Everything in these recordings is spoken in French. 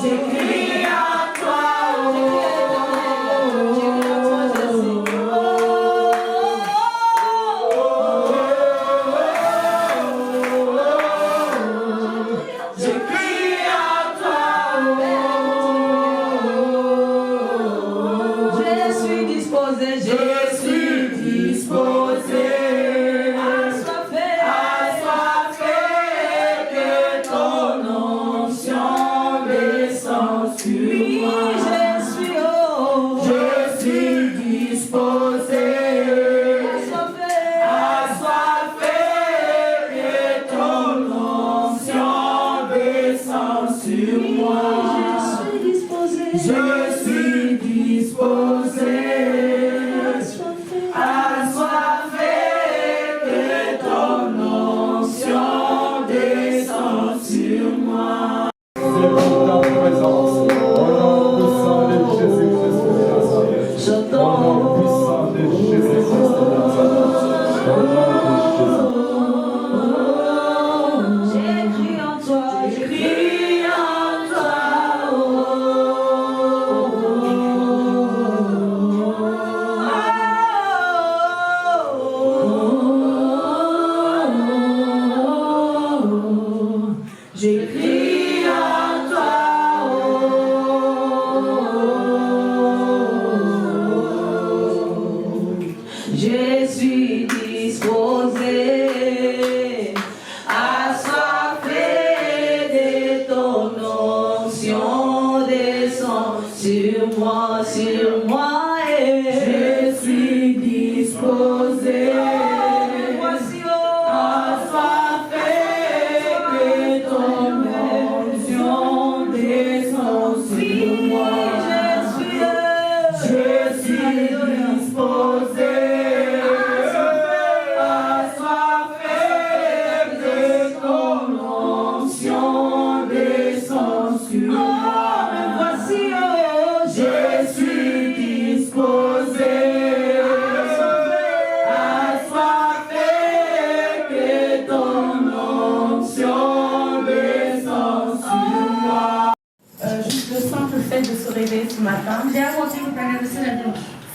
J'écris à toi, j'écris à toi, je suis disposé, je suis disposé.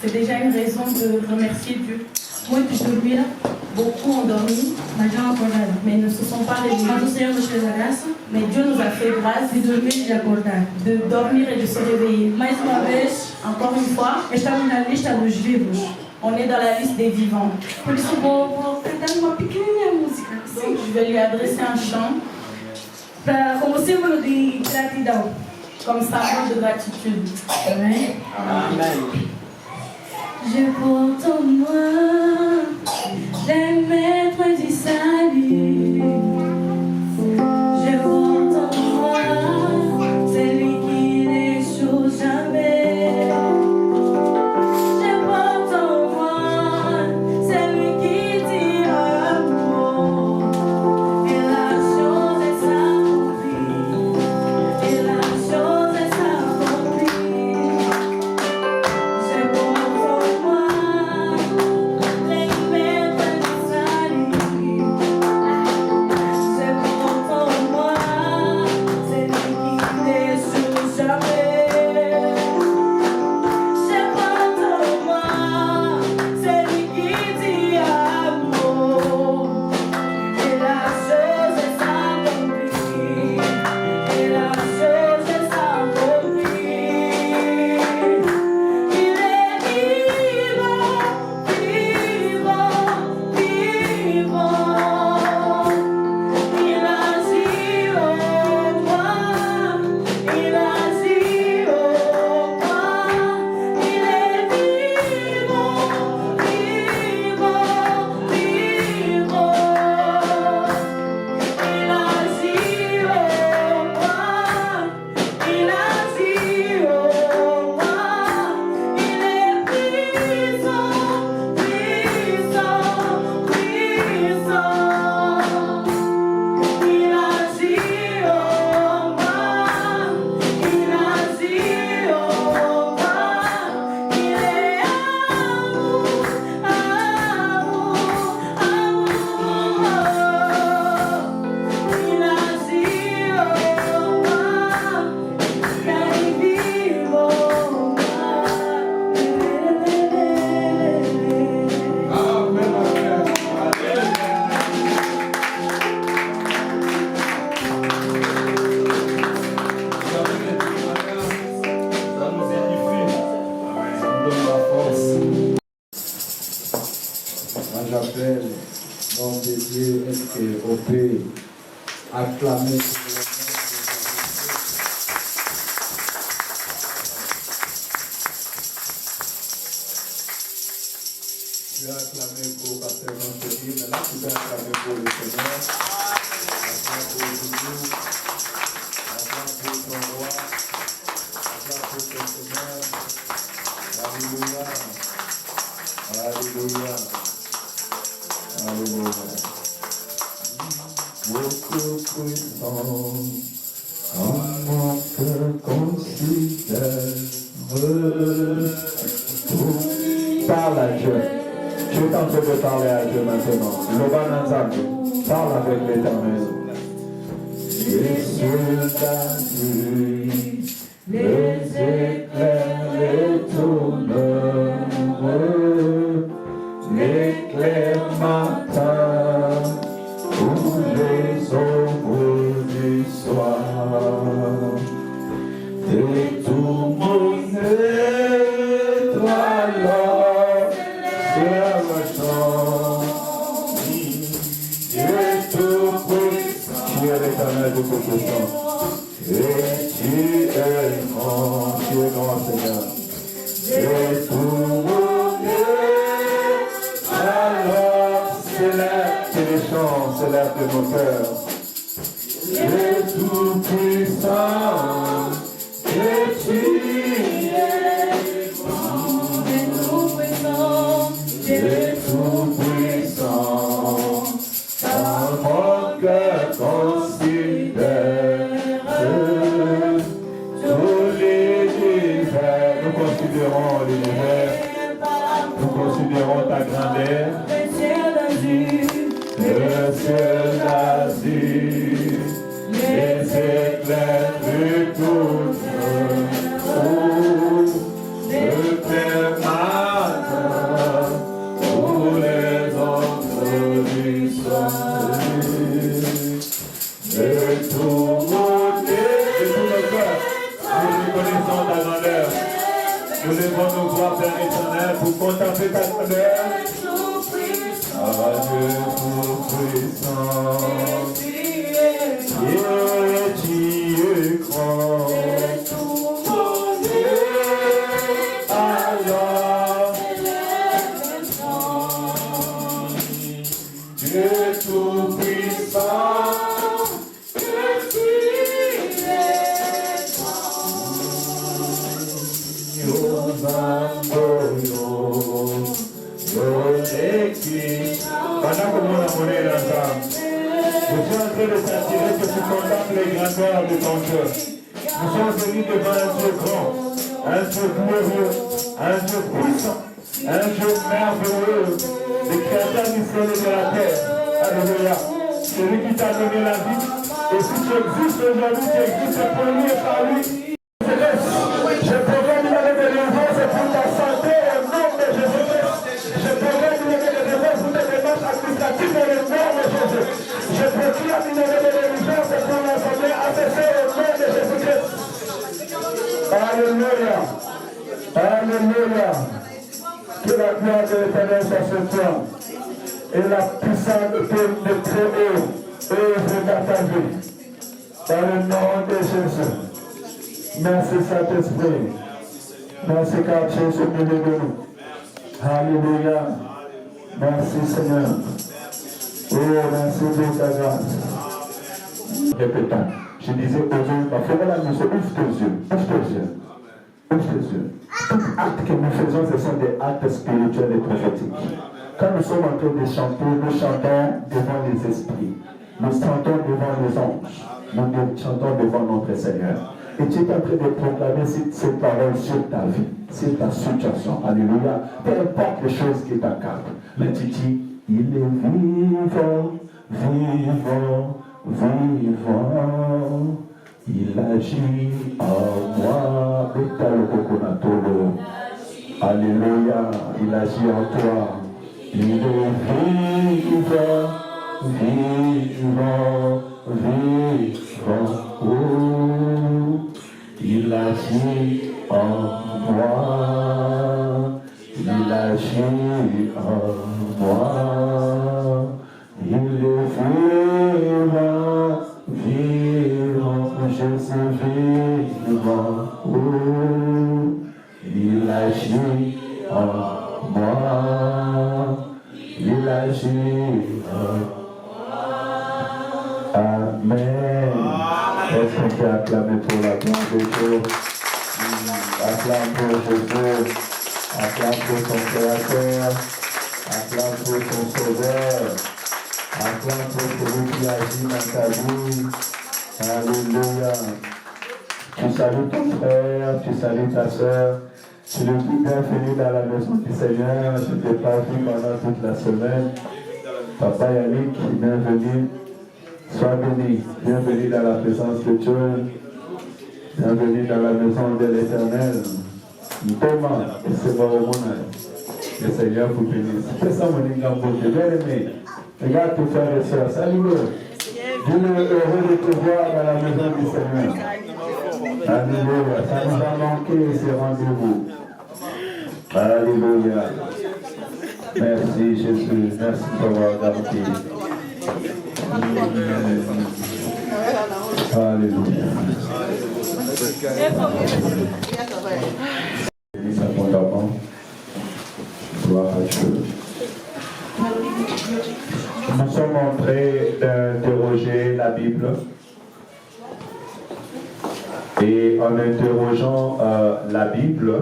C'est déjà une raison de remercier Dieu. Muitos dormiram, beaucoup ont dormi, mais ne se sont pas réveillés. Mais Dieu nous a fait grâce de dormir et d'acordar, de dormir et de se réveiller. Mais uma vez, encore une fois, estamos na lista dos vivos. On est dans la liste des vivants. Por isso vou cantar uma pequena música. Donc je vais lui adresser un chant como símbolo de gratidão, comme symbole de gratitude. Amen. Amen. Je porte en moi les maîtres du salut. Je porte en moi celui qui n'échoue jamais. Je porte en moi celui qui dit amour. Et la chose est accomplie. Et la chose est accomplie. Je porte en moi les maîtres du salut. j'appelle nom de Dieu, est-ce qu'on peut acclamer pour le nom de Jésus? Tu as acclamé pour Pasteur Jean-Philippe, maintenant tu peux acclamer pour le Seigneur, acclamer pour Jésus, acclamer pour ton roi, acclamer pour ton Seigneur. Alléluia, Alléluia, Alléluia. Beaucoup puissant, en mon cœur considère. Parle à Dieu. Tu es en train de parler à Dieu maintenant. Parle avec l'Éternel. Et sur ta nuit, les éclairs, les tourneurs, l'éclair matin, tous les ombres du soir, et tout mon toi alors, c'est le chant. Dieu tout-puissant, tu es l'Éternel de tout-puissant. Et tu es grand, Seigneur. Et tout mon Dieu, alors célèbre tes chants, célèbre de nos cœurs. Et tout-puissant, et tu es grand, et tout-puissant, par mon cœur considère. L'univers, nous considérons ta grandeur, le ciel d'azur, les éclairs du tout le clair matin, tous les ombres du soir, de tout mon Dieu, de tout le cœur, nous reconnaissons ta grandeur. Nous levons nos voix, Père éternel, pour contempler ta grandeur. Ah, Dieu tout-puissant, Dieu grand, alors, Dieu tout-puissant. Pendant que mon amour est ensemble, je suis en train de s'attirer que tu contemples les grandeurs de ton cœur. Nous sommes venus devant un Dieu grand, un Dieu glorieux, un Dieu puissant, un Dieu merveilleux, le créateur du ciel et de la terre. Alléluia. Celui qui t'a donné la vie. Et si tu existes aujourd'hui, tu existes pour lui et par lui. Je proclame une année de délivrance pour ta santé au nom de Jésus-Christ. Je proclame une année de délivrance pour tes démarches administratives au nom de Jésus. Je proclame une année de délivrance pour l'assemblée ACC au nom de Jésus-Christ. Alléluia. Alléluia. Que la gloire de l'Éternel soit sur toi. Et la puissance de très haut œuvre dans ta vie. Dans le nom de Jésus. Merci Saint-Esprit. Merci car tu es au milieu de nous. Alléluia. Merci Seigneur. Oh, merci de ta grâce. Répétons. Je disais aux yeux, ma frère, la musique, ouvre tes yeux. Ouvre tes yeux. Ouvre tes yeux. Tout acte que nous faisons, ce sont des actes spirituels et prophétiques. Quand nous sommes en train de chanter, nous chantons devant les esprits. Nous chantons devant les anges. Nous chantons devant notre Seigneur. Et tu es en train de proclamer cette parole sur ta vie, sur ta situation. Alléluia. Peu importe les choses qui t'encadrent. Mais tu dis, il est vivant, vivant, vivant. Il agit en moi. Alléluia. Il agit en toi. Il est vivant, vivant, vivant. Oh, il agit en moi. il agit en moi, il est vivant, je suis vivant, oh, il agit en moi, il agit en moi. Amen. Est-ce qu'on peut acclamer pour la gloire de Dieu? Acclame pour Jésus, acclame pour son Créateur, acclame pour son Sauveur, acclame pour celui qui agit dans ta vie. Alléluia. Tu salues ton frère, tu salues ta soeur. Tu le dis bienvenue dans la maison du Seigneur. Je t'ai pas vu pendant toute la semaine. Papa Yannick, bienvenue. Sois béni. Bienvenue dans la présence de Dieu. Bienvenue dans la maison de l'Éternel. Thomas, c'est bon au monde. Le Seigneur vous bénisse. Fais ça, mon Ingambo, bien aimé. Regarde tes frères et sœurs. Salut-le. Dieu est heureux de te voir dans la maison du Seigneur. Alléluia. Ça nous a manqué ces rendez-vous. Alléluia. Merci Jésus. Merci pour avoir gardé. Alléluia. Bénis abondamment. Gloire à Dieu. Nous sommes en train d'interroger la Bible. Et en interrogeant la Bible,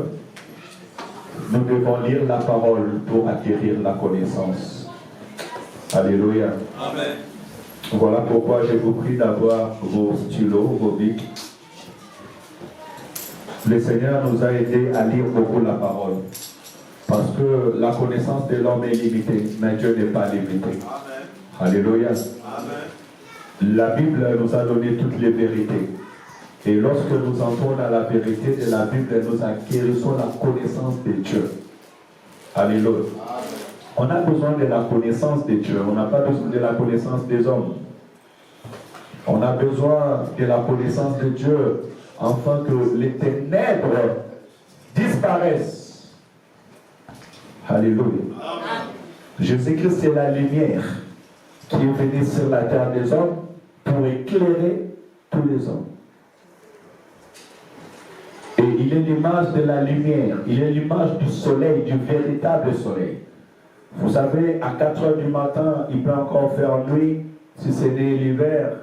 nous devons lire la parole pour acquérir la connaissance. Alléluia. Amen. Voilà pourquoi je vous prie d'avoir vos stylos, vos bics. Le Seigneur nous a aidés à lire beaucoup la parole. Parce que la connaissance de l'homme est limitée, mais Dieu n'est pas limité. Amen. Alléluia. Amen. La Bible nous a donné toutes les vérités. Et lorsque nous entrons dans la vérité de la Bible, nous acquérissons la connaissance de Dieu. Alléluia. On a besoin de la connaissance de Dieu. On n'a pas besoin de la connaissance des hommes. On a besoin de la connaissance de Dieu afin que les ténèbres disparaissent. Alléluia. Jésus-Christ est la lumière qui est venue sur la terre des hommes pour éclairer tous les hommes. Et il est l'image de la lumière, il est l'image du soleil, du véritable soleil. Vous savez, à 4 heures du matin, il peut encore faire nuit, si c'est l'hiver.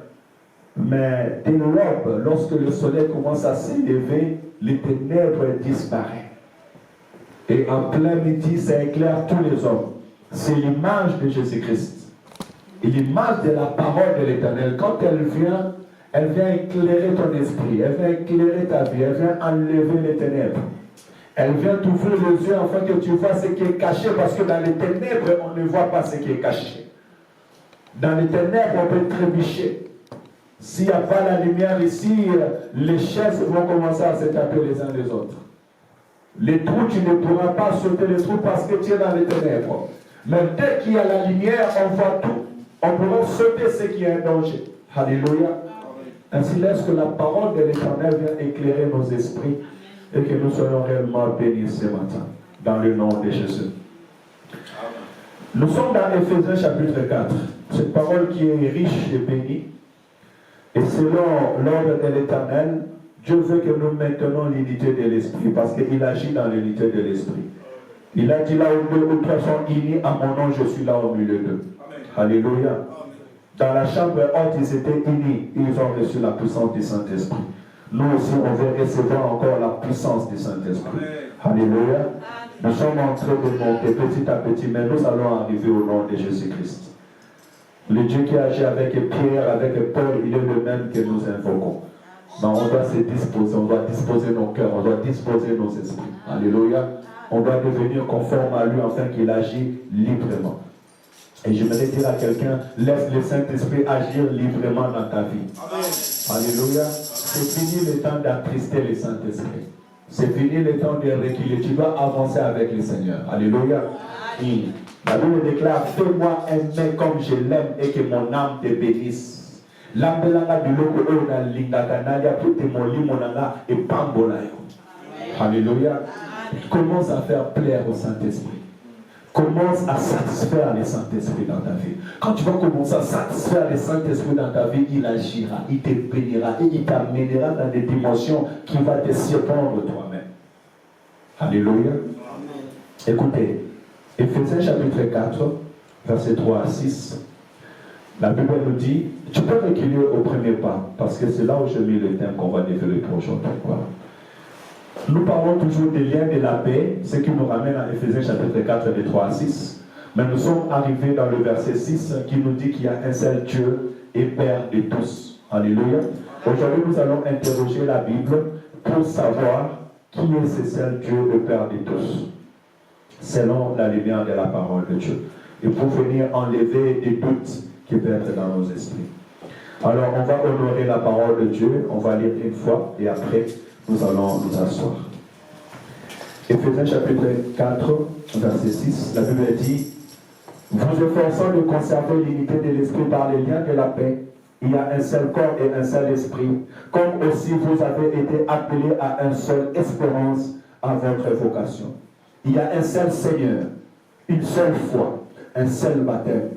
Mais dès l'aube, lorsque le soleil commence à s'élever, les ténèbres disparaissent. Et en plein midi, ça éclaire tous les hommes. C'est l'image de Jésus-Christ. Et l'image de la parole de l'Éternel. Quand elle vient éclairer ton esprit, elle vient éclairer ta vie, elle vient enlever les ténèbres. Elle vient t'ouvrir les yeux afin que tu vois ce qui est caché, parce que dans les ténèbres, on ne voit pas ce qui est caché. Dans les ténèbres, on peut trébucher. S'il n'y a pas la lumière ici, les chaises vont commencer à se taper les uns les autres. Les trous, tu ne pourras pas sauter les trous parce que tu es dans les ténèbres. Mais dès qu'il y a la lumière, on voit tout. On pourra sauter ce qui est un danger. Alléluia. Ainsi laisse que la parole de l'Éternel vienne éclairer nos esprits et que nous soyons réellement bénis ce matin. Dans le nom de Jésus. Nous sommes dans Éphésiens chapitre 4. Cette parole qui est riche et bénie. Et selon l'ordre de l'Éternel, Dieu veut que nous maintenons l'unité de l'esprit parce qu'il agit dans l'unité de l'esprit. Il a dit là où deux ou trois sont unis à mon nom, je suis là au milieu d'eux. Alléluia. Dans la chambre haute, ils étaient unis. Ils ont reçu la puissance du Saint-Esprit. Nous aussi, on veut recevoir encore la puissance du Saint-Esprit. Alléluia. Nous sommes en train de monter petit à petit, mais nous allons arriver au nom de Jésus-Christ. Le Dieu qui agit avec Pierre, avec Paul, il est le même que nous invoquons. Mais on doit se disposer, on doit disposer nos cœurs, on doit disposer nos esprits. Alléluia. On doit devenir conforme à lui afin qu'il agisse librement. Et je voudrais dire à quelqu'un, laisse le Saint-Esprit agir librement dans ta vie. Amen. Alléluia. C'est fini le temps d'attrister le Saint-Esprit. C'est fini le temps de reculer. Tu dois avancer avec le Seigneur. Alléluia. Et la Bible déclare, fais-moi aimer comme je l'aime et que mon âme te bénisse. Alléluia. Commence à faire plaire au Saint-Esprit. Commence à satisfaire les Saint-Esprit dans ta vie. Quand tu vas commencer à satisfaire les Saint-Esprit dans ta vie, il agira, il te bénira et il t'amènera dans des dimensions qui vont te surprendre toi-même. Alléluia. Écoutez, Éphésiens chapitre 4, versets 3 à 6. La Bible nous dit, tu peux reculer au premier pas, parce que c'est là où j'ai mis le thème qu'on va développer aujourd'hui. Voilà. Nous parlons toujours des liens de la paix, ce qui nous ramène à Éphésiens chapitre 4, des 3 à 6. Mais nous sommes arrivés dans le verset 6 qui nous dit qu'il y a un seul Dieu et Père de tous. Alléluia. Aujourd'hui, nous allons interroger la Bible pour savoir qui est ce seul Dieu et Père de tous, selon la lumière de la parole de Dieu. Et pour venir enlever des doutes qui peuvent être dans nos esprits. Alors, on va honorer la parole de Dieu, on va lire une fois et après, nous allons nous asseoir. Éphésiens chapitre 4, verset 6, la Bible dit, vous efforçant de conserver l'unité de l'esprit par les liens de la paix, il y a un seul corps et un seul esprit, comme aussi vous avez été appelés à une seule espérance à votre vocation. Il y a un seul Seigneur, une seule foi, un seul baptême,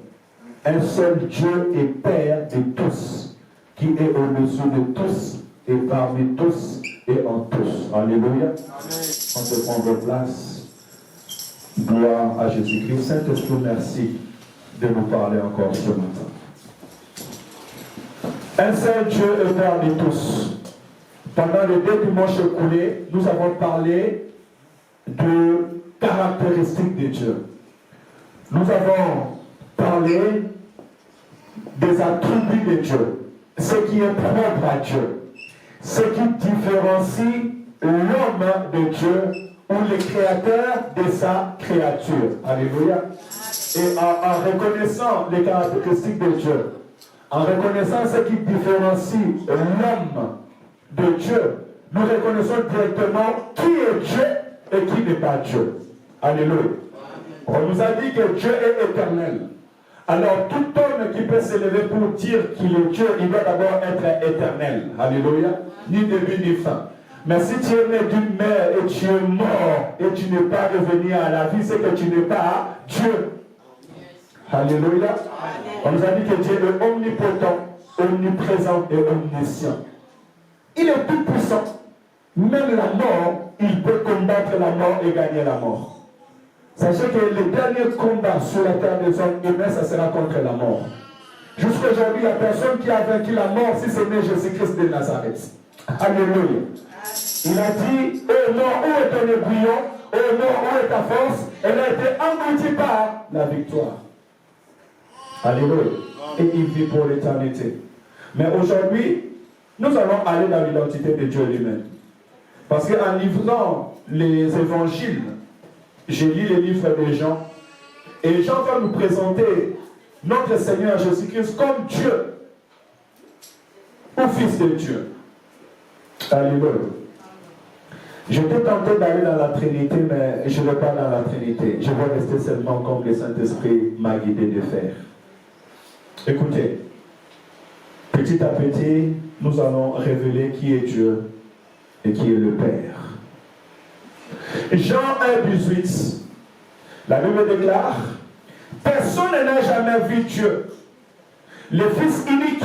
un seul Dieu et Père de tous, qui est au-dessus de tous et parmi tous et en tous. Alléluia. On se prend vos places. Gloire à Jésus-Christ. Saint-Esprit, merci de nous parler encore ce matin. Un seul Dieu et Père de tous. Pendant les 2 dimanches écoulés, nous avons parlé de caractéristiques de Dieu. Nous avons parlé des attributs de Dieu, ce qui est propre à Dieu, ce qui différencie l'homme de Dieu ou le créateur de sa créature. Alléluia. Et en reconnaissant les caractéristiques de Dieu, en reconnaissant ce qui différencie l'homme de Dieu, nous reconnaissons directement qui est Dieu et qui n'est pas Dieu. Alléluia. On nous a dit que Dieu est éternel. Alors tout homme qui peut se lever pour dire qu'il est Dieu, il doit d'abord être éternel. Alléluia. Ni début ni fin. Mais si tu es né d'une mère et tu es mort et tu n'es pas revenu à la vie, c'est que tu n'es pas Dieu. Alléluia. On nous a dit que Dieu est omnipotent, omniprésent et omniscient. Il est tout puissant. Même la mort, il peut combattre la mort et gagner la mort. Sachez que le dernier combat sur la terre des hommes humains, ça sera contre la mort. Jusqu'à aujourd'hui, il n'y a personne qui a vaincu la mort si ce n'est Jésus-Christ de Nazareth. Alléluia. Il a dit, ô mort, où est ton aiguillon? Ô mort, où est ta force? Elle a été engloutie par la victoire. Alléluia. Et il vit pour l'éternité. Mais aujourd'hui, nous allons aller dans l'identité de Dieu lui-même. Parce qu'en livrant les évangiles, j'ai lu les livres de Jean, et Jean va nous présenter notre Seigneur Jésus-Christ comme Dieu, ou Fils de Dieu. Alléluia. J'étais tenté d'aller dans la Trinité, mais je ne vais pas dans la Trinité. Je vais rester seulement comme le Saint-Esprit m'a guidé de faire. Écoutez, petit à petit, nous allons révéler qui est Dieu et qui est le Père. Jean 1,18, la Bible déclare, personne n'a jamais vu Dieu. Le Fils unique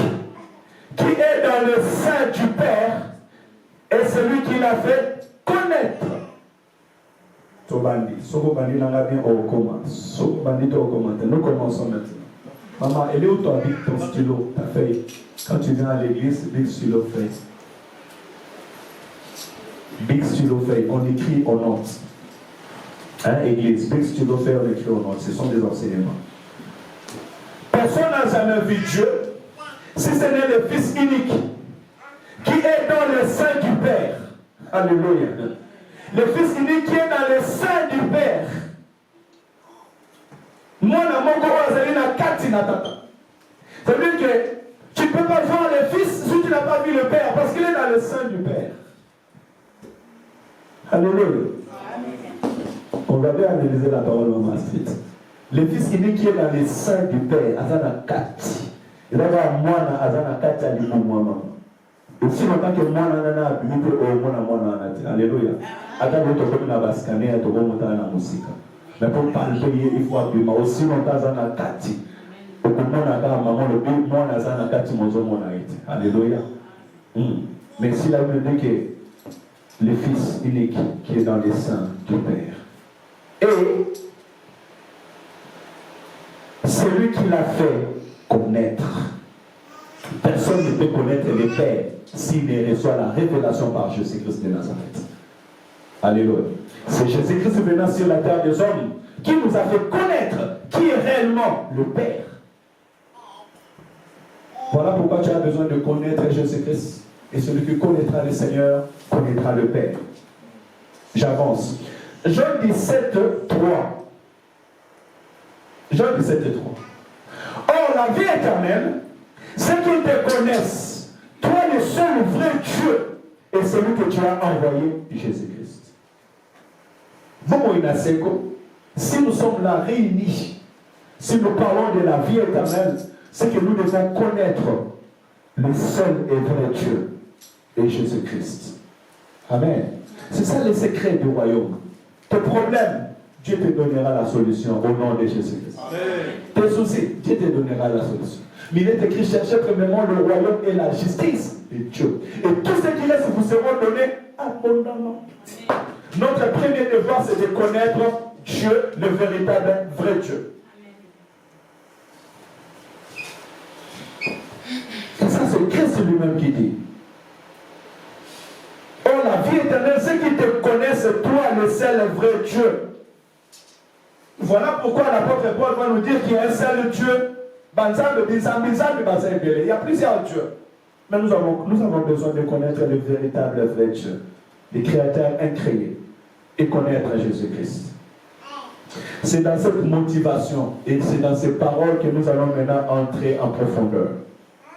qui est dans le sein du Père est celui qui l'a fait connaître. Nous commençons maintenant. Maman, elle est où ton stylo, ta feuille? Quand tu viens à l'église, big stylo feuille. Big stylo feuille, on écrit aux notes. Hein, église, big stylo feuille, on écrit aux notes. Ce sont des enseignements. Personne n'a jamais vu Dieu si ce n'est le Fils unique qui est dans le sein du Père. Alléluia. Le Fils unique qui est dans le sein du Père. Moi, c'est-à-dire que tu ne peux pas voir le Fils si tu n'as pas vu le Père, parce qu'il est dans le sein du Père. Alléluia. On va bien analyser la parole de Maastricht. Le Fils unique qui est dans le sein du Père, Azana Kati. Il va voir Moana, Azana Kati, Ali Moana. Et si on entend que Moana n'a pas vu au Moana, Alléluia. Attends, tu peux me bascaner, tu peux monter dans la musique. Mais pour parler, il faut appuyer. Aussi longtemps, dans la kati. Au moment où maman le but, moi, dans la kati, mon homme a été. Alléluia. Mais si la Bible dit que le Fils unique qui est dans les seins du Père, et celui qui l'a fait connaître. Personne ne peut connaître le Père s'il ne reçoit la révélation par Jésus-Christ de Nazareth. Alléluia. C'est Jésus-Christ venant sur la terre des hommes qui nous a fait connaître qui est réellement le Père. Voilà pourquoi tu as besoin de connaître Jésus-Christ. Et celui qui connaîtra le Seigneur connaîtra le Père. J'avance. Jean 17, 3. Jean 17, 3. Or, la vie éternelle, ceux qui te connaissent, toi le seul vrai Dieu, et celui que tu as envoyé, Jésus-Christ. Si nous sommes là réunis, si nous parlons de la vie éternelle, c'est que nous devons connaître le seul et vrai Dieu et Jésus-Christ. Amen. C'est ça le secret du royaume. Tes problèmes, Dieu te donnera la solution au nom de Jésus-Christ. Tes soucis, Dieu te donnera la solution. Mais il est écrit, cherchez premièrement le royaume et la justice de Dieu. Et tout ce qui reste vous seront donnés abondamment. Notre premier devoir, c'est de connaître Dieu, le véritable vrai Dieu. Et ça, c'est Christ lui-même qui dit. Oh, la vie éternelle, ceux qui te connaissent, toi, le seul vrai Dieu. Voilà pourquoi l'apôtre Paul va nous dire qu'il y a un seul Dieu. Il y a plusieurs dieux. Mais nous avons besoin de connaître le véritable vrai Dieu, le Créateur incréé, et connaître Jésus-Christ. C'est dans cette motivation et c'est dans ces paroles que nous allons maintenant entrer en profondeur.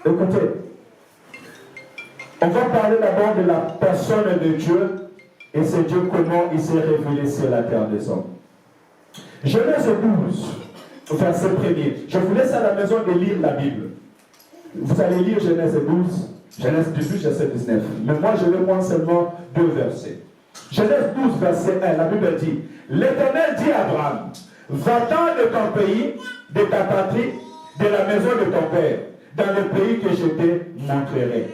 Écoutez, on va parler d'abord de la personne de Dieu et c'est Dieu comment il s'est révélé sur la terre des hommes. Genèse 12, verset 1er. Je vous laisse à la maison de lire la Bible. Vous allez lire Genèse 12, Genèse 18, verset 19. Mais moi, je vais prendre seulement 2 versets. Genèse 12, verset 1, la Bible dit, l'Éternel dit à Abraham, va-t'en de ton pays, de ta patrie, de la maison de ton père, dans le pays que je te montrerai.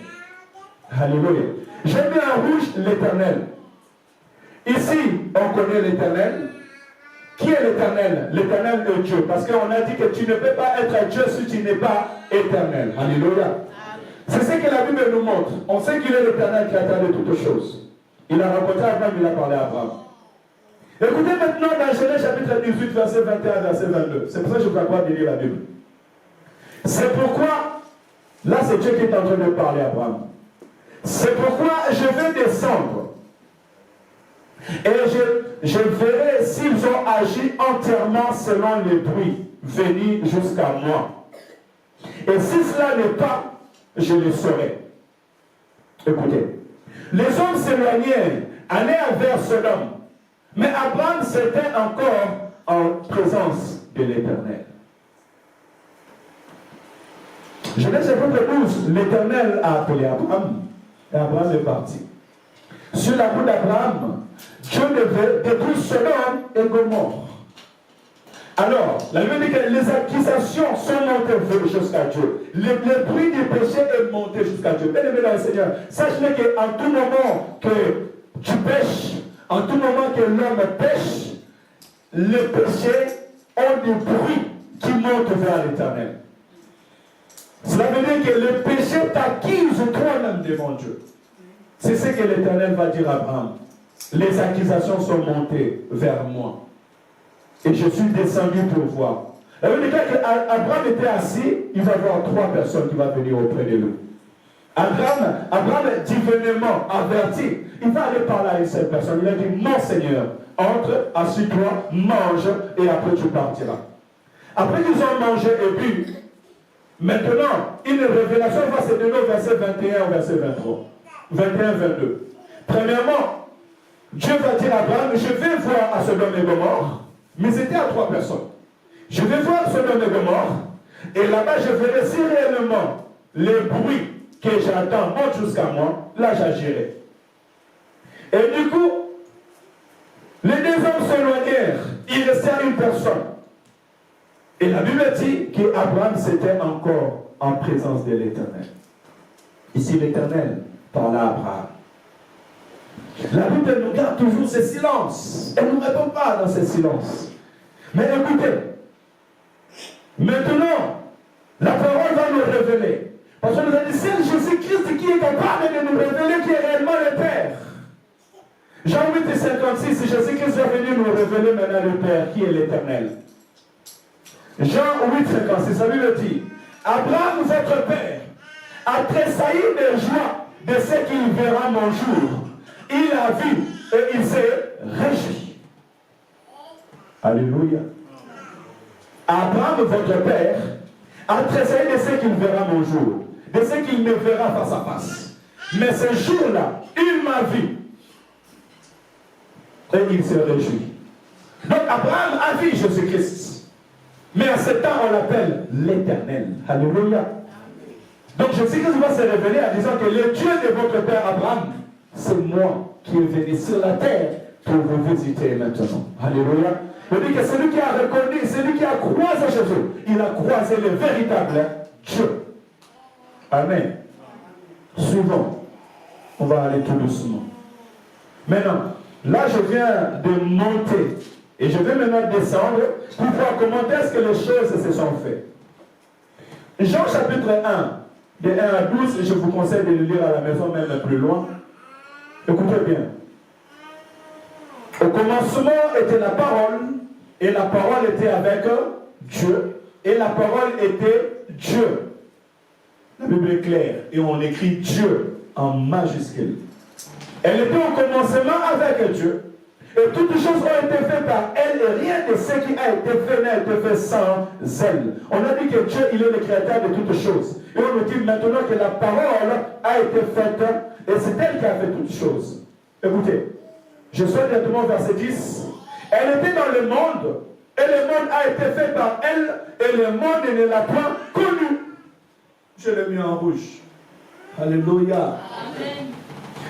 Alléluia. J'ai mis en rouge l'Éternel. Ici, on connaît l'Éternel. Qui est l'Éternel? L'Éternel est Dieu. Parce qu'on a dit que tu ne peux pas être Dieu si tu n'es pas éternel. Alléluia. C'est ce que la Bible nous montre. On sait qu'il est l'Éternel créateur de toutes choses. Il a rencontré Abraham, il a parlé à Abraham. Écoutez maintenant dans Genèse chapitre 18, verset 21, verset 22. C'est pour ça que je vous accorde de lire la Bible. C'est pourquoi, là c'est Dieu qui est en train de parler à Abraham. C'est pourquoi je vais descendre. Et je verrai s'ils ont agi entièrement selon les bruits venus jusqu'à moi. Et si cela n'est pas, je le saurai. Écoutez. Les hommes s'éloignèrent, allèrent vers Sodome. Mais Abraham s'était encore en présence de l'Éternel. Genèse chapitre 12, l'Éternel a appelé Abraham. Et Abraham est parti. Sur la route d'Abraham, Dieu devait détruire Sodome et Gomorrhe. Alors, la Bible dit que les accusations sont montées jusqu'à Dieu. Le bruit du péché est monté jusqu'à Dieu. Bien-aimé dans le Seigneur, sachez qu'en tout moment que tu pêches, en tout moment que l'homme pêche, le péché ont des bruits qui montent vers l'Éternel. Cela veut dire que le péché t'accuse toi-même devant Dieu. C'est ce que l'Éternel va dire à Abraham. Les accusations sont montées vers moi. Et je suis descendu pour voir. La Bible dit qu'Abraham était assis, il va voir 3 personnes qui vont venir auprès de lui. Abraham divinement averti, il va aller parler à une seule personne. Il a dit, mon Seigneur, entre, assieds-toi, mange, et après tu partiras. Après qu'ils ont mangé et bu, maintenant, une révélation va se donner au verset 21 au verset 23. 21-22. Premièrement, Dieu va dire à Abraham, je vais voir à Sodome et Gomorrhe, mais c'était à 3 personnes. Je vais voir Sodome et Gomorrhe, et là-bas je verrai si réellement les bruits que j'entends montent jusqu'à moi, là j'agirai. Et du coup, les deux hommes s'éloignèrent. Il restait une personne. Et la Bible dit qu'Abraham s'était encore en présence de l'Éternel. Ici, l'Éternel parla à Abraham. La Bible nous garde toujours ce silence. Elle ne nous répond pas dans ce silence. Mais écoutez, maintenant, la parole va nous révéler. Parce que nous avons dit, c'est Jésus-Christ qui est capable de nous révéler qui est réellement le Père. Jean 8 et 56, Jésus-Christ va venir nous révéler maintenant le Père, qui est l'Éternel. Jean 8, 56, la Bible dit, Abraham, votre Père, a tressailli de joie de ce qu'il verra mon jour. Il a vu et il s'est réjoui. Alléluia. Abraham, votre Père, a tressailli de ce qu'il verra mon jour, de ce qu'il me verra face à face. Mais ce jour-là, il m'a vu et il s'est réjoui. Donc Abraham a vu Jésus-Christ. Mais à ce temps, on l'appelle l'Éternel. Alléluia. Donc Jésus-Christ va se révéler en disant que le Dieu de votre Père Abraham, c'est moi qui est venu sur la terre pour vous visiter maintenant. Alléluia. Il dit que celui qui a reconnu, celui qui a croisé Jésus, il a croisé le véritable Dieu. Amen. Suivant. On va aller tout doucement. Maintenant, là je viens de monter. Et je vais maintenant descendre pour voir comment est-ce que les choses se sont faites. Jean chapitre 1, de 1 à 12, je vous conseille de le lire à la maison, même plus loin. Écoutez bien. Au commencement était la parole, et la parole était avec Dieu, et la parole était Dieu. La Bible est claire, et on écrit Dieu en majuscule. Elle était au commencement avec Dieu, et toutes choses ont été faites par elle, et rien de ce qui a été fait n'a été fait sans elle. On a dit que Dieu, il est le créateur de toutes choses. Et on nous dit maintenant que la parole a été faite, et c'est elle qui a fait toutes choses. Écoutez, je suis directement au verset 10. Elle était dans le monde, et le monde a été fait par elle, et le monde ne l'a point connu. Je l'ai mis en rouge. Alléluia. Amen.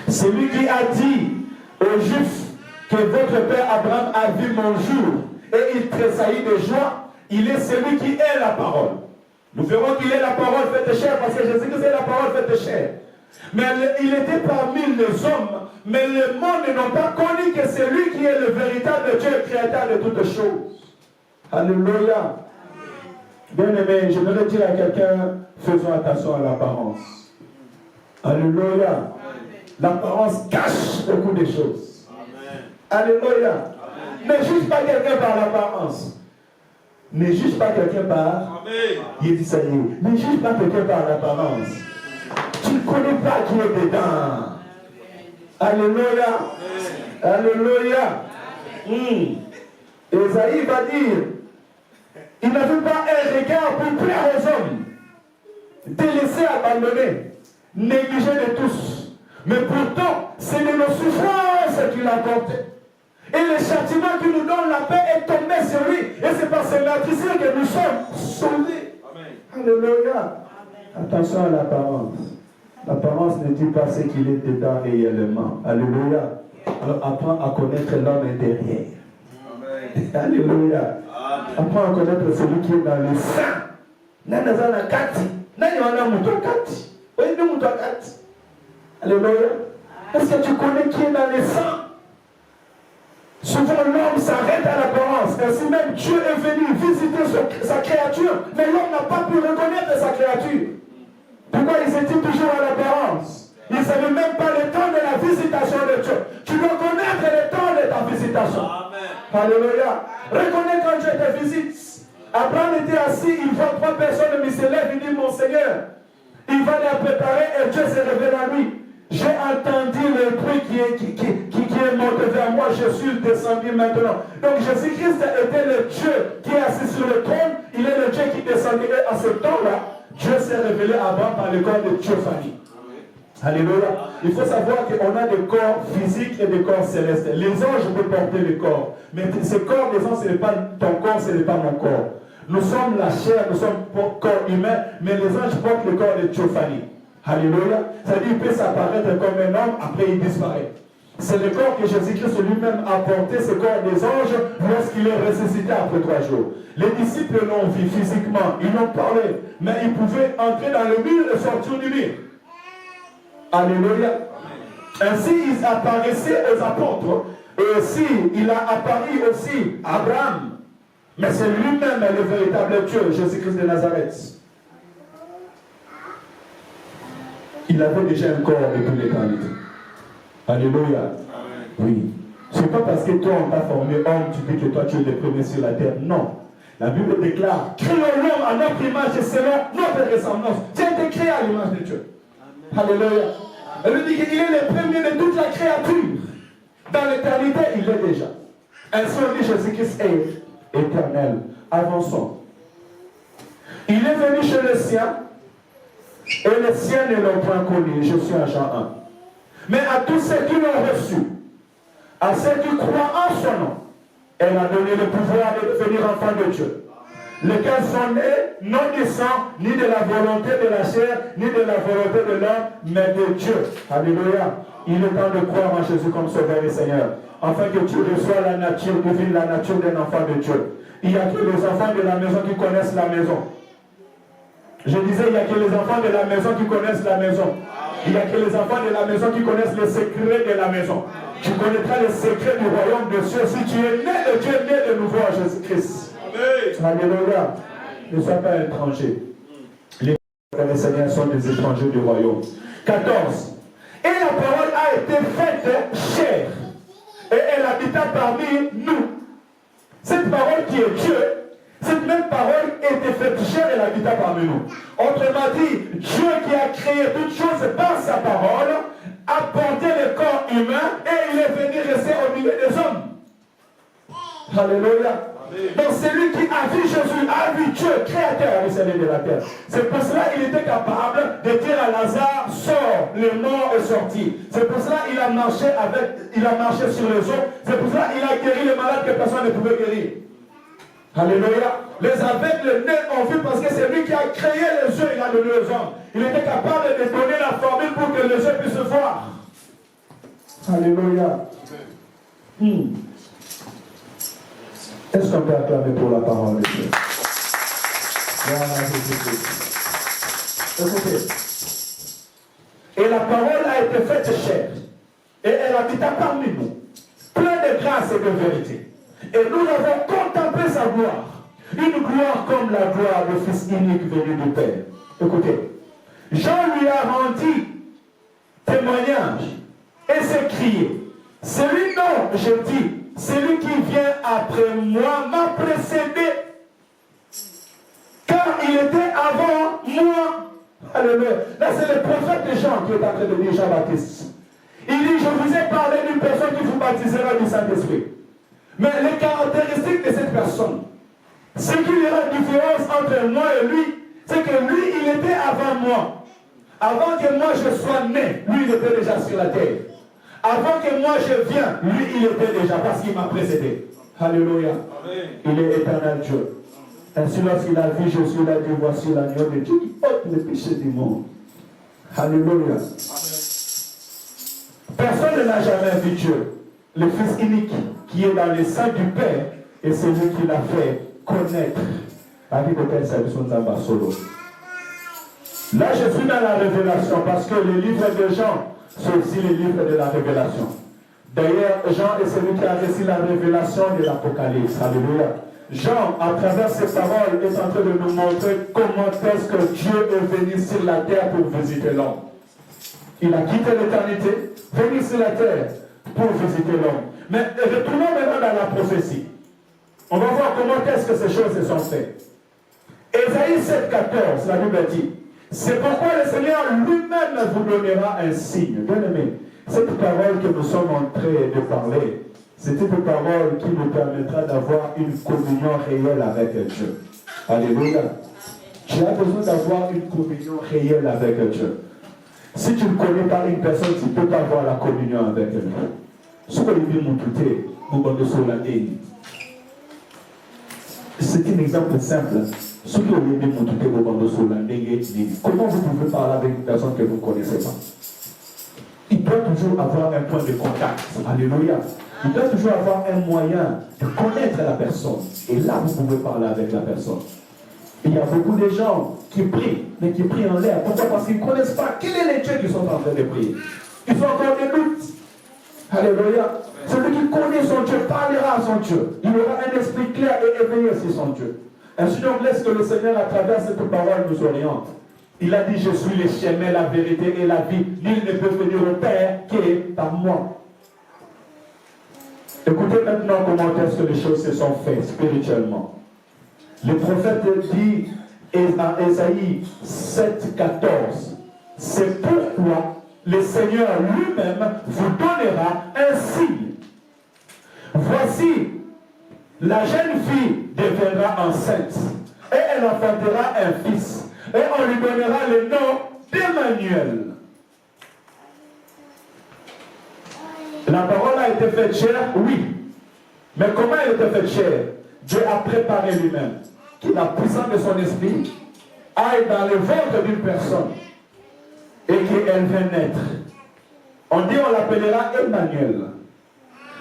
C'est lui qui a dit aux Juifs que votre père Abraham a vu mon jour, et il tressaillit de joie. Il est celui qui est la parole. Nous verrons qu'il est la parole faite chair, parce que Jésus-Christ est la parole faite chair. Mais il était parmi les hommes, mais le monde n'a pas connu que c'est lui qui est le véritable Dieu, créateur de toutes choses. Alléluia. Bien aimé, je voudrais dire à quelqu'un, faisons attention à l'apparence. Alléluia. L'apparence cache beaucoup de choses. Alléluia. Ne juge pas quelqu'un par l'apparence. Ne juge pas quelqu'un par... Il dit ça. Ne juge pas quelqu'un par l'apparence. Tu ne connais pas qui est dedans. Alléluia. Alléluia. Esaïe va dire, il n'avait pas un regard pour plaire aux hommes, délaissé, abandonné, négligé de tous. Mais pourtant, c'est de nos souffrances qu'il a porté. Et le châtiment qui nous donne la paix est tombé sur lui. Et c'est par ce matricien que nous sommes sauvés. Alléluia. Attention à l'apparence. L'apparence ne dit pas ce qu'il est dedans réellement. Alléluia. Alors apprends à connaître l'homme intérieur. Alléluia. Apprends à connaître celui qui est dans le sang. Alléluia. Est-ce que tu connais qui est dans le sang? Souvent l'homme s'arrête à l'apparence. Ainsi même Dieu est venu visiter sa créature, mais l'homme n'a pas pu reconnaître sa créature. Pourquoi il se dit toujours à l'apparence? Il ne savait même pas le temps de la visitation de Dieu. Tu dois connaître le temps de ta visitation. Amen. Alléluia. Reconnais quand Dieu te visite. Abraham était assis, il voit 3 personnes, mais il se lève, il dit, mon Seigneur, il va les préparer et Dieu se révèle à lui. J'ai entendu le bruit qui est monté vers moi, je suis descendu maintenant. Donc Jésus-Christ était le Dieu qui est assis sur le trône, il est le Dieu qui descendait. Et à ce temps-là, Dieu s'est révélé à Abraham par le corps de Théophanie. Alléluia. Il faut savoir qu'on a des corps physiques et des corps célestes. Les anges peuvent porter le corps. Mais ce corps des anges, ce n'est pas ton corps, ce n'est pas mon corps. Nous sommes la chair, nous sommes corps humain, mais les anges portent le corps de Théophanie. Alléluia. C'est-à-dire qu'il peut s'apparaître comme un homme, après il disparaît. C'est le corps que Jésus-Christ lui-même a porté, ce corps des anges, lorsqu'il est ressuscité après 3 jours. Les disciples l'ont vu physiquement, ils l'ont parlé, mais ils pouvaient entrer dans le mur et sortir du mur. Alléluia. Ainsi, il apparaissait aux apôtres, et aussi, il a apparu aussi à Abraham. Mais c'est lui-même le véritable Dieu, Jésus-Christ de Nazareth. Il avait déjà un corps depuis l'éternité. Alléluia. Oui. Ce n'est pas parce que toi on t'a formé homme, tu dis que toi tu es le premier sur la terre. Non. La Bible déclare, créons l'homme à notre image et selon notre ressemblance. Tu as été créé à l'image de Dieu. Alléluia. Elle lui dit qu'il est le premier de toute la créature. Dans l'éternité, il est déjà. Ainsi on dit Jésus-Christ est éternel. Avançons. Il est venu chez les siens et les siens ne l'ont point connu. Je suis à Jean 1. Mais à tous ceux qui l'ont reçu, à ceux qui croient en son nom, elle a donné le pouvoir de devenir enfants de Dieu. Lesquels sont nés non du sang, ni de la volonté de la chair, ni de la volonté de l'homme, mais de Dieu. Alléluia. Il est temps de croire en Jésus comme Sauveur et Seigneur, afin que tu reçois la nature divine, la nature d'un enfant de Dieu. Il n'y a que les enfants de la maison qui connaissent la maison. Je disais, il n'y a que les enfants de la maison qui connaissent la maison. Il n'y a que les enfants de la maison qui connaissent les secrets de la maison. Tu connaîtras les secrets du royaume de Dieu si tu es né de Dieu, né de nouveau en Jésus-Christ. Alléluia. Ne sois pas étranger. Les Seigneurs sont des étrangers du royaume. 14. Et la parole a été faite chair. Et elle habita parmi nous. Cette parole qui est Dieu, cette même parole était faite chair et elle habita parmi nous. Autrement dit, Dieu qui a créé toutes choses par sa parole, a porté le corps humain et il est venu rester au milieu des hommes. Alléluia. Donc celui qui a vu Jésus, a vu Dieu, créateur du ciel et de la terre. C'est pour cela qu'il était capable de dire à Lazare, sors, le mort est sorti. C'est pour cela qu'il a marché sur les eaux. C'est pour cela qu'il a guéri les malades que personne ne pouvait guérir. Alléluia. Les aveugles ont vu parce que c'est lui qui a créé les yeux, il a donné aux hommes. Il était capable de donner la formule pour que les yeux puissent voir. Alléluia. Est-ce qu'on peut acclamer pour la parole de Dieu? Écoutez. Et la parole a été faite chair. Et elle habita parmi nous. Plein de grâce et de vérité. Et nous avons contemplé sa gloire. Une gloire comme la gloire du Fils unique venu du Père. Écoutez. Jean lui a rendu témoignage et s'est crié. Celui dont je dis, celui qui vient après moi m'a précédé, car il était avant moi. Alléluia. Là, c'est le prophète de Jean qui est en train de dire Jean-Baptiste. Il dit, je vous ai parlé d'une personne qui vous baptisera du Saint-Esprit. Mais les caractéristiques de cette personne, ce qui y a la différence entre moi et lui, c'est que lui, il était avant moi. Avant que moi je sois né, lui, il était déjà sur la terre. Avant que moi je vienne, lui, il était déjà parce qu'il m'a précédé. Alléluia. Amen. Il est éternel Dieu. Ainsi, lorsqu'il a vu Jésus, il a dit, voici l'agneau de Dieu qui ôte le péché du monde. Alléluia. Amen. Personne ne n'a jamais vu Dieu. Le Fils unique qui est dans le sein du Père et c'est lui qui l'a fait connaître. Avec le Père, c'est le solo. Là, je suis dans la révélation parce que le livre de Jean, c'est aussi le livre de la révélation. D'ailleurs, Jean est celui qui a reçu la révélation de l'Apocalypse. Alléluia. Jean, à travers ses paroles, est en train de nous montrer comment est-ce que Dieu est venu sur la terre pour visiter l'homme. Il a quitté l'éternité, venu sur la terre pour visiter l'homme. Mais retournons maintenant dans la prophétie. On va voir comment est-ce que ces choses se sont faites. Ésaïe 7,14, la Bible dit, c'est pourquoi le Seigneur lui-même vous donnera un signe. Bien aimé, cette parole que nous sommes en train de parler, c'est une parole qui nous permettra d'avoir une communion réelle avec Dieu. Alléluia. Tu as besoin d'avoir une communion réelle avec Dieu. Si tu ne connais pas une personne, tu ne peux pas avoir la communion avec elle. C'est un exemple simple. Comment vous pouvez parler avec une personne que vous ne connaissez pas? Il doit doit toujours avoir un point de contact. Alléluia. Il doit toujours avoir un moyen de connaître la personne. Et là, vous pouvez parler avec la personne. Il y a beaucoup de gens qui prient, mais qui prient en l'air. Pourquoi? Parce qu'ils ne connaissent pas quel est le Dieu qu'ils sont en train de prier. Ils ont encore des doutes. Alléluia. Celui qui connaît son Dieu parlera à son Dieu. Il aura un esprit clair et éveillé sur son Dieu. Ainsi donc, laisse que le Seigneur, à travers cette parole, nous oriente. Il a dit, je suis le chemin, la vérité et la vie. Nul ne peut venir au Père qu'est par moi. Écoutez maintenant comment est-ce que les choses se sont faites spirituellement. Le prophète dit à Ésaïe 7,14, c'est pourquoi le Seigneur lui-même vous donnera un signe. Voici, la jeune fille deviendra enceinte et elle enfantera un fils. Et on lui donnera le nom d'Emmanuel. La parole a été faite chair, oui. Mais comment elle a été faite chair? Dieu a préparé lui-même. Que la puissance de son esprit aille dans le ventre d'une personne et qu'elle vienne naître. On dit on l'appellera Emmanuel.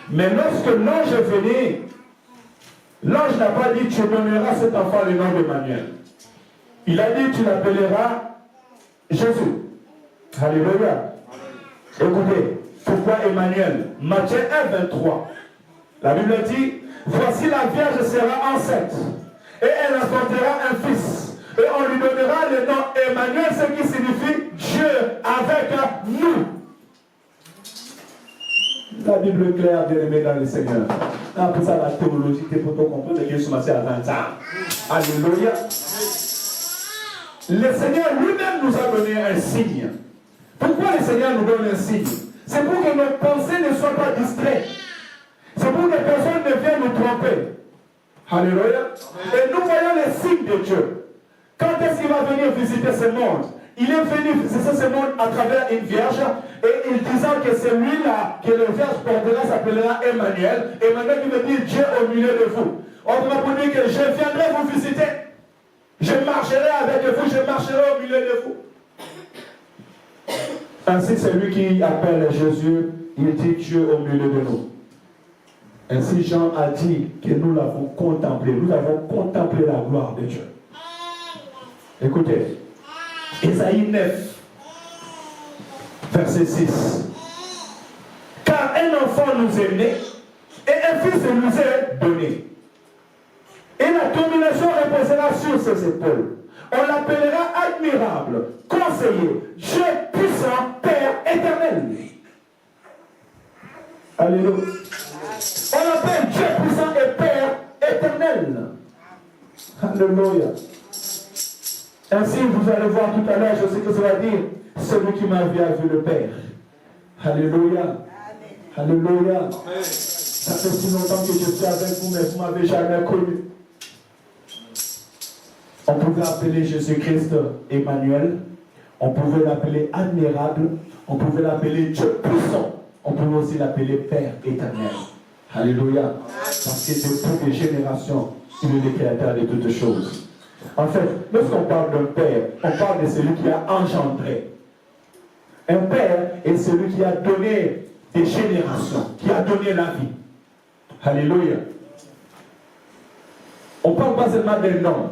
Mais lorsque l'ange est venu, l'ange n'a pas dit tu donneras à cet enfant le nom d'Emmanuel. Il a dit tu l'appelleras Jésus. Alléluia. Écoutez, pourquoi Emmanuel? Matthieu 1, 23. La Bible dit, voici la Vierge sera enceinte et elle enfantera un fils. Et on lui donnera le nom Emmanuel, ce qui signifie Dieu avec nous. La Bible est claire, bien aimé dans le Seigneur. Pour ça, la théologie, c'est pour comprendre que Jésus m'a fait à 20 ans. Alléluia. Le Seigneur lui-même nous a donné un signe. Pourquoi le Seigneur nous donne un signe? C'est pour que nos pensées ne soient pas distraites. C'est pour que personne ne vienne nous tromper. Alléluia. Et nous voyons les signes de Dieu. Quand est-ce qu'il va venir visiter ce monde? Il est venu visiter ce monde à travers une vierge et il disant que celui-là que le vierge portera s'appellera Emmanuel. Emmanuel qui veut dire Dieu au milieu de vous. On m'a pour dire que je viendrai vous visiter. Je marcherai avec vous, je marcherai au milieu de vous. Ainsi, celui qui appelle Jésus, il dit Dieu au milieu de nous. Ainsi, Jean a dit que nous l'avons contemplé. Nous avons contemplé la gloire de Dieu. Écoutez, Ésaïe 9, verset 6. Car un enfant nous est né et un fils nous est donné. Et la domination reposera sur ses épaules. On l'appellera admirable, conseiller, Dieu puissant, Père éternel. Alléluia. On l'appelle Dieu puissant et Père éternel. Alléluia. Ainsi, vous allez voir tout à l'heure, je sais que ça va dire, celui qui m'a vu a vu le Père. Alléluia. Alléluia. Ça fait si longtemps que je suis avec vous, mais vous ne m'avez jamais connu. On pouvait appeler Jésus-Christ Emmanuel, on pouvait l'appeler admirable, on pouvait l'appeler Dieu puissant, on pouvait aussi l'appeler Père éternel. Alléluia. Parce que de toutes les générations, il est le créateur de toutes choses. En fait, lorsqu'on parle d'un père, on parle de celui qui a engendré. Un père est celui qui a donné des générations, qui a donné la vie. Alléluia. On ne parle pas seulement d'un homme,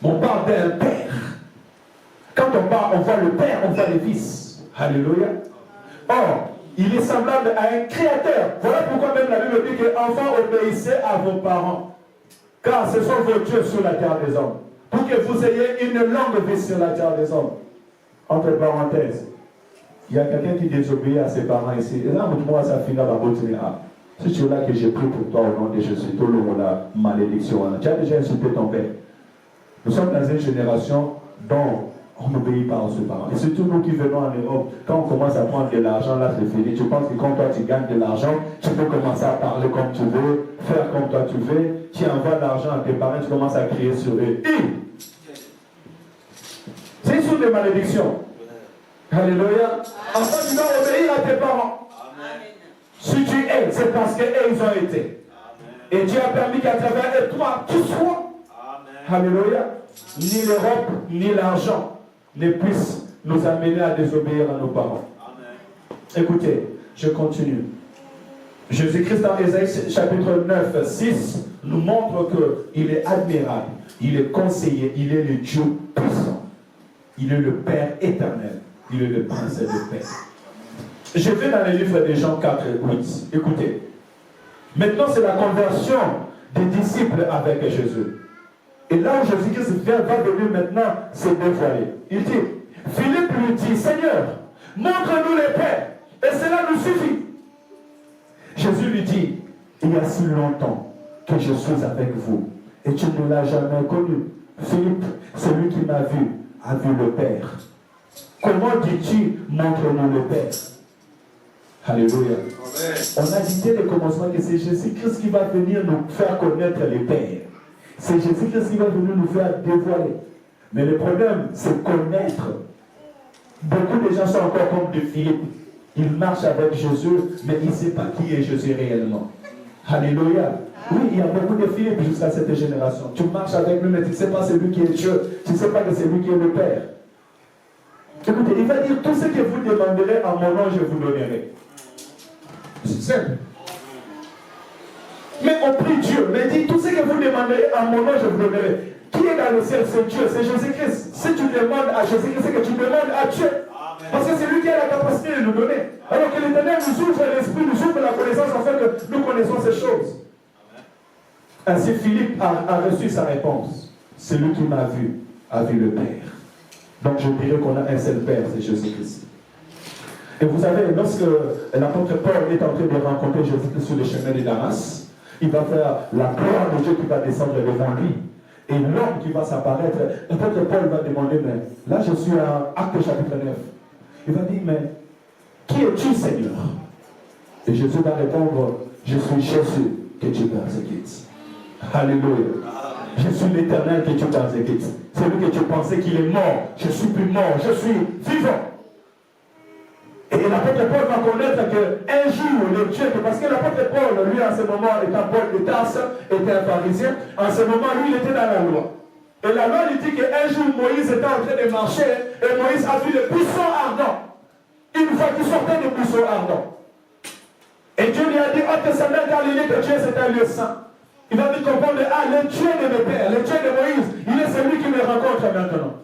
mais on parle d'un père. Quand on parle, on voit le père, on voit le fils. Alléluia. Or, il est semblable à un créateur. Voilà pourquoi même la Bible dit que enfants, obéissez à vos parents. Car ce sont vos dieux sur la terre des hommes. Pour que vous ayez une longue vie sur la terre des hommes. Entre parenthèses, il y a quelqu'un qui désobéit à ses parents ici. Et là, moi, ça finit par continuer. Si tu es là que j'ai pris pour toi au nom de Jésus, tout le monde la malédiction. Tu as déjà insulté ton père. Nous sommes dans une génération dont on n'obéit pas à ses parents. Et surtout nous qui venons en Europe, quand on commence à prendre de l'argent, là c'est fini. Tu penses que quand toi tu gagnes de l'argent, tu peux commencer à parler comme tu veux, faire comme toi tu veux. Tu envoies de l'argent à tes parents, tu commences à crier sur eux. C'est sur des malédictions. Alléluia. Enfin, tu dois obéir à tes parents. Si tu es, c'est parce qu'eux ils ont été. Et Dieu a permis qu'à travers toi, tu sois. Alléluia. Ni l'Europe, ni l'argent ne puissent nous amener à désobéir à nos parents. Écoutez, je continue. Jésus-Christ dans Ésaïe chapitre 9, 6 nous montre qu'il est admirable, il est conseiller, il est le Dieu puissant, il est le Père éternel, il est le Prince de paix. Je vais dans le livre de Jean 4, 8. Écoutez, maintenant c'est la conversion des disciples avec Jésus. Et là où Jésus-Christ va venir maintenant se dévoiler. Il dit, Philippe lui dit, Seigneur, montre-nous les Pères, et cela nous suffit. Jésus lui dit, il y a si longtemps que je suis avec vous, et tu ne l'as jamais connu. Philippe, celui qui m'a vu, a vu le Père. Comment dis-tu, montre-nous le Père? Alléluia. On a dit dès le commencement que c'est Jésus-Christ qui va venir nous faire connaître les Pères. C'est Jésus-Christ qui va venir nous faire dévoiler. Mais le problème, c'est connaître. Beaucoup de gens sont encore comme de Philippe. Ils marchent avec Jésus, mais ils ne savent pas qui est Jésus réellement. Alléluia. Oui, il y a beaucoup de Philippe jusqu'à cette génération. Tu marches avec lui, mais tu ne sais pas c'est lui qui est Dieu. Tu ne sais pas que c'est lui qui est le Père. Écoutez, il va dire, tout ce que vous demanderez en mon nom, je vous donnerai. C'est simple. Mais on prie Dieu, mais dit, tout ce que vous demanderez en mon nom, je vous donnerai. Qui est dans le ciel? C'est Dieu, c'est Jésus-Christ. Si tu demandes à Jésus-Christ, c'est que tu demandes à Dieu. Parce que c'est lui qui a la capacité de nous donner. Alors que l'Éternel nous ouvre l'esprit, nous ouvre la connaissance, afin que nous connaissons ces choses. Ainsi, Philippe a reçu sa réponse. Celui qui m'a vu a vu le Père. Donc je dirais qu'on a un seul Père, c'est Jésus-Christ. Et vous savez, lorsque l'apôtre Paul est en train de rencontrer Jésus-Christ sur le chemin de Damas, il va faire la gloire de Dieu qui va descendre devant lui. Et l'homme qui va s'apparaître, l'apôtre Paul va demander, mais là je suis à Acte chapitre 9. Il va dire, mais qui es-tu, Seigneur? Et Jésus va répondre, je suis Jésus que tu persécutes. Alléluia. Je suis l'Éternel que tu persécutes. Celui que tu pensais qu'il est mort, je suis plus mort, je suis vivant. Et l'apôtre Paul va connaître qu'un jour, le Dieu, parce que l'apôtre Paul, lui, en ce moment, étant Paul de Tarse, était un pharisien, en ce moment, lui, il était dans la loi. Et la loi lui dit qu'un jour, Moïse était en train de marcher, et Moïse a vu le buisson ardent. Une fois qu'il sortait du buisson ardent. Et Dieu lui a dit, oh, tes semaines Galilée, que Dieu c'est un lieu saint. Il va lui comprendre, ah, le Dieu de mes pères, le Dieu de Moïse, il est celui qui me rencontre maintenant.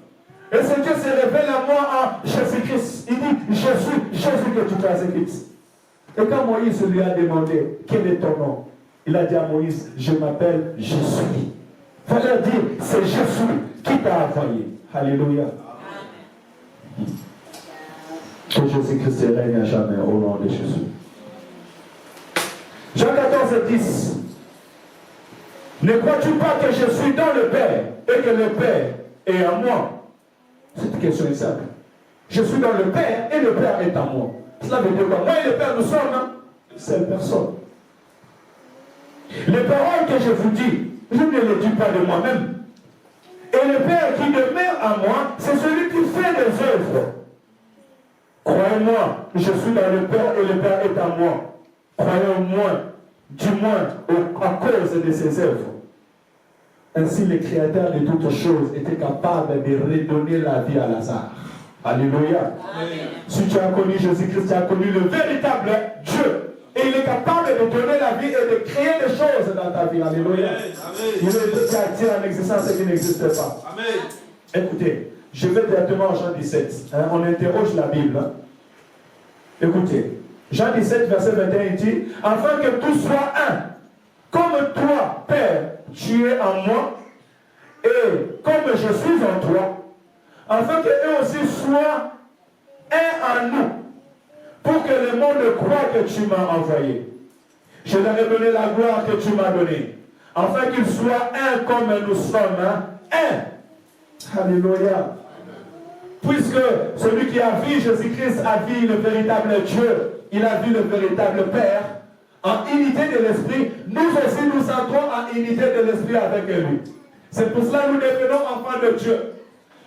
Et ce Dieu se révèle à moi en Jésus-Christ. Il dit, Jésus que tu persécutes. Et quand Moïse lui a demandé, quel est ton nom? Il a dit à Moïse, je m'appelle Jésus. Il fallait dire, c'est Jésus qui t'a envoyé. Alléluia. Que Jésus-Christ règne à jamais au nom de Jésus. Jean 14, 10. Ne crois-tu pas que je suis dans le Père et que le Père est en moi? Cette question est simple. Je suis dans le Père et le Père est en moi. Cela veut dire quoi? Moi et le Père, nous sommes une seule personne. Les paroles que je vous dis, je ne les dis pas de moi-même. Et le Père qui demeure en moi, c'est celui qui fait des œuvres. Croyez-moi, je suis dans le Père et le Père est en moi. Croyez-moi, du moins à cause de ses œuvres. Ainsi, le Créateur de toutes choses était capable de redonner la vie à Lazare. Alléluia. Amen. Si tu as connu Jésus-Christ, tu as connu le véritable Dieu. Et il est capable de donner la vie et de créer des choses dans ta vie. Alléluia. Amen. Il est qui attire en existence ce qui n'existe pas. Amen. Écoutez, je vais directement en Jean 17. On interroge la Bible. Écoutez, Jean 17, verset 21, il dit, afin que tout soit un, comme toi, Père, tu es en moi, et comme je suis en toi, afin qu'eux aussi soient un en nous, pour que le monde croie que tu m'as envoyé. Je leur ai donné la gloire que tu m'as donnée, afin qu'ils soient un comme nous sommes un. Alléluia. Puisque celui qui a vu Jésus-Christ a vu le véritable Dieu, il a vu le véritable Père, en unité de l'Esprit, nous aussi nous entrons en unité de l'Esprit avec lui. C'est pour cela que nous devenons enfants de Dieu.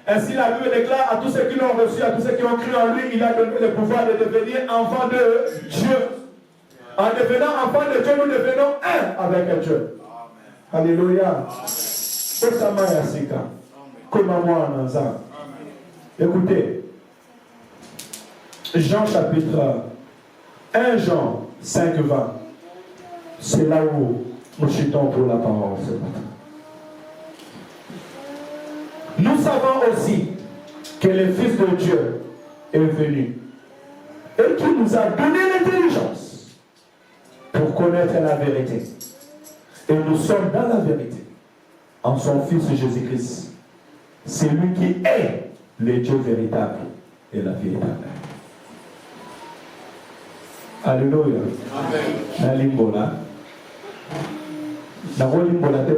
Ainsi la Bible déclare à tous ceux qui l'ont reçu, à tous ceux qui ont cru en lui, il a donné le pouvoir de devenir enfants de Dieu. En devenant enfants de Dieu, nous devenons un avec Dieu. Alléluia. Écoutez, Jean chapitre 1 Jean 5, 20. C'est là où nous chutons pour la parole ce matin. Nous savons aussi que le Fils de Dieu est venu et qui nous a donné l'intelligence pour connaître la vérité. Et nous sommes dans la vérité en son Fils Jésus-Christ. C'est lui qui est le Dieu véritable et la vie éternelle. Alléluia. Amen.